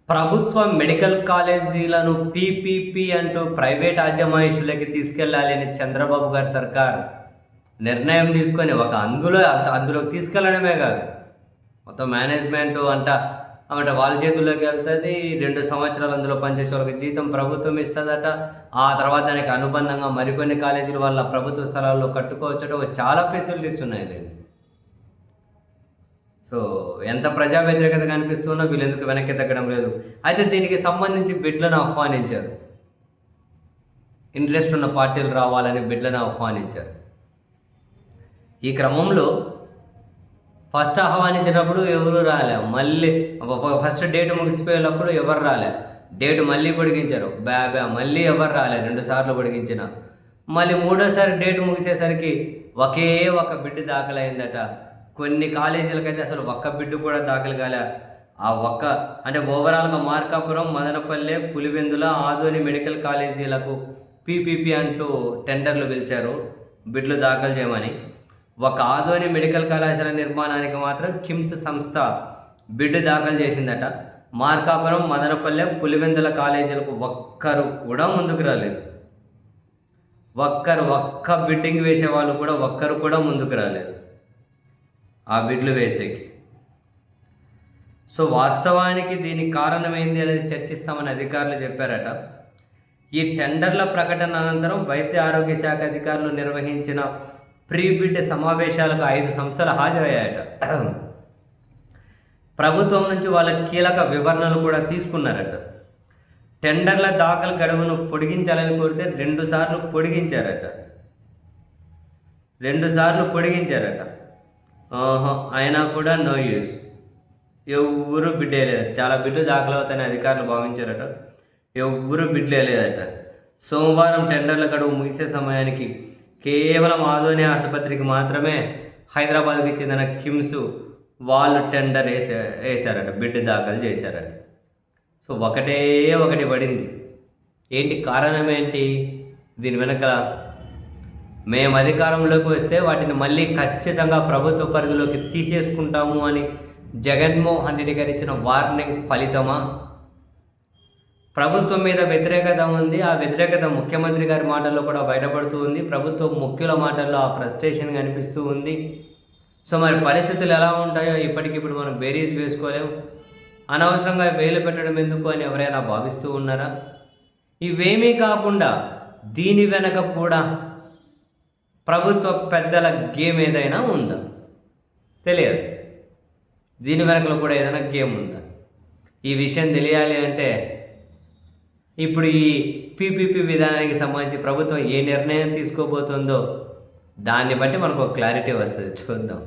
ప్రభుత్వ medical కాలేజీలను PPP అంటూ private అజమాయిషులకి తీసుకెళ్లాలి అని చంద్రబాబు గారి సర్కార్ నిర్ణయం తీసుకొని అందులోకి తీసుకెళ్లడమే కాదు, మొత్తం మేనేజ్మెంట్ అంటే వాళ్ళ చేతుల్లోకి వెళ్తుంది. 2 సంవత్సరాలు అందులో పనిచేసే వాళ్ళకి జీతం ప్రభుత్వం ఇస్తుందట. ఆ తర్వాత దానికి అనుబంధంగా మరికొన్ని కాలేజీలు వాళ్ళ ప్రభుత్వ స్థలాల్లో కట్టుకోవచ్చట. చాలా ఫెసిలిటీస్ ఉన్నాయి దీన్ని. సో ఎంత ప్రజా వ్యతిరేకత కనిపిస్తున్నా వీళ్ళు ఎందుకు వెనక్కి తగ్గడం లేదు. అయితే దీనికి సంబంధించి బిడ్లను ఆహ్వానించారు. ఇంట్రెస్ట్ ఉన్న పార్టీలు రావాలని బిడ్లను ఆహ్వానించారు. ఈ క్రమంలో ఫస్ట్ ఆహ్వానించినప్పుడు ఎవరు రాలే, మళ్ళీ ఫస్ట్ డేట్ ముగిసిపోయేటప్పుడు ఎవరు రాలే, డేట్ మళ్ళీ పొడిగించారు, మళ్ళీ ఎవరు రాలే, 2 సార్లు పొడిగించిన. మళ్ళీ 3వసారి డేట్ ముగిసేసరికి ఒకే ఒక బిడ్డు దాఖలైందట. కొన్ని కాలేజీలకైతే అసలు ఒక్క బిడ్డు కూడా దాఖలు కాలే. అంటే ఓవరాల్గా మార్కాపురం, మదనపల్లె, పులివెందుల, ఆదోని మెడికల్ కాలేజీలకు పీపీపీ అంటూ టెండర్లు పిలిచారు బిడ్లు దాఖలు చేయమని. ఒక ఆదోని మెడికల్ కళాశాల నిర్మాణానికి మాత్రం కిమ్స్ సంస్థ బిడ్డు దాఖలు చేసిందట. మార్కాపురం, మదనపల్లె, పులివెందుల కాలేజీలకు ఒక్కరు కూడా ముందుకు రాలేదు. ఒక్క బిడ్డింగ్ వేసే వాళ్ళు కూడా ఒక్కరు కూడా ముందుకు రాలేదు ఆ బిడ్లు వేసేకి. సో వాస్తవానికి దీనికి కారణమైంది అనేది చర్చిస్తామని అధికారులు చెప్పారట. ఈ టెండర్ల ప్రకటన అనంతరం వైద్య ఆరోగ్య శాఖ అధికారులు నిర్వహించిన ప్రీ బిడ్ సమావేశాలకు 5 సంస్థలు హాజరయ్యాయట. ప్రభుత్వం నుంచి వాళ్ళ కీలక వివరణలు కూడా తీసుకున్నారట. టెండర్ల దాఖలు గడువును పొడిగించాలని కోరితే 2 సార్లు పొడిగించారట. 2 సార్లు పొడిగించారట. అయినా కూడా నో యూజ్, ఎవరు బిడ్ వేయలేదు. చాలా బిడ్లు దాఖలు అవుతాయని అధికారులు భావించారట. ఎవరు బిడ్లు వేయలేదట. సోమవారం టెండర్ల గడువు ముగిసే సమయానికి కేవలం ఆదోని ఆసుపత్రికి మాత్రమే హైదరాబాద్కి చెందిన కిమ్స్ వాళ్ళు టెండర్ వేశారట, బిడ్ దాఖలు చేశారట. సో ఒకటి పడింది. ఏంటి కారణం ఏంటి? దీని వెనక మేము అధికారంలోకి వస్తే వాటిని మళ్ళీ ఖచ్చితంగా ప్రభుత్వ పరిధిలోకి తీసేసుకుంటాము అని జగన్మోహన్ రెడ్డి గారు ఇచ్చిన వార్నింగ్ ఫలితమా? ప్రభుత్వం మీద వ్యతిరేకత ఉంది. ఆ వ్యతిరేకత ముఖ్యమంత్రి గారి మాటల్లో కూడా బయటపడుతూ ఉంది. ప్రభుత్వ ముఖ్యుల మాటల్లో ఆ ఫ్రస్ట్రేషన్ కనిపిస్తూ ఉంది. సో మరి పరిస్థితులు ఎలా ఉంటాయో ఇప్పటికిప్పుడు మనం బేరీజ్ వేసుకోలేము. అనవసరంగా వేలు పెట్టడం ఎందుకు అని ఎవరైనా భావిస్తూ ఉన్నారా? ఇవేమీ కాకుండా దీని వెనక కూడా ప్రభుత్వ పెద్దల గేమ్ ఏదైనా ఉందా? తెలియదు. దీని వెనకలో కూడా ఏదైనా గేమ్ ఉందా? ఈ విషయం తెలియాలి అంటే ఇప్పుడు ఈ పీపీపీ విధానానికి సంబంధించి ప్రభుత్వం ఏ నిర్ణయం తీసుకోబోతుందో దాన్ని బట్టి మనకు ఒక క్లారిటీ వస్తుంది. చూద్దాం.